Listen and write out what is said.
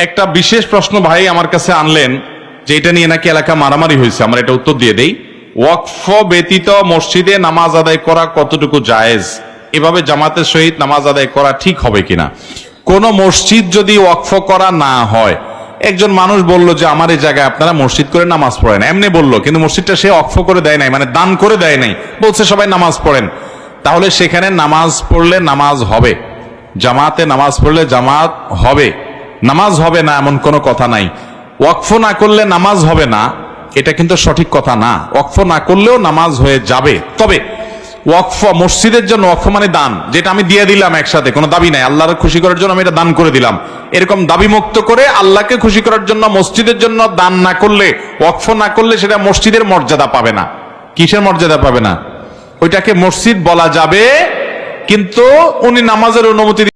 একটা বিশেষ প্রশ্ন ভাই আমার কাছে আনলেন যে এটা নিয়ে নাকি এলাকা মারামারি হয়েছে। আমরা এটা উত্তর দিয়ে দেই। ওয়াকফ ব্যতীত মসজিদে নামাজ আদায় করা কতটুকু জায়েজ, এভাবে জামাতের সহিত নামাজ আদায় করা ঠিক হবে কিনা? কোন মসজিদ যদি ওয়াকফ করা না হয়, একজন মানুষ বলল যে আমার এই জায়গায় আপনারা মসজিদ করে নামাজ পড়েন, এমনি বললো, কিন্তু মসজিদটা সে ওয়াকফ করে দেয় নাই, মানে দান করে দেয় নাই, বলছে সবাই নামাজ পড়েন, তাহলে সেখানে নামাজ পড়লে নামাজ হবে, জামাতে নামাজ পড়লে জামাত হবে, নামাজ হবে না এমন কোনো কথা নাই। ওয়াকফ না করলে নামাজ হবে না, এটা কিন্তু সঠিক কথা না। ওয়াকফ না করলেও নামাজ হয়ে যাবে। তবে ওয়াকফ মসজিদের জন্য, ওয়াকফ মানে দান, যেটা আমি দিয়ে দিলাম একসাথে, কোনো দাবি নাই, আল্লাহর খুশি করার জন্য আমি এটা দান করে দিলাম, এরকম দাবি মুক্ত করে আল্লাহকে খুশি করার জন্য মসজিদের জন্য দান না করলে, ওয়াকফ না করলে সেটা মসজিদের মর্যাদা পাবে না। কিসের মর্যাদা পাবে না? ওইটাকে মসজিদ বলা যাবে, কিন্তু উনি নামাজের অনুমতি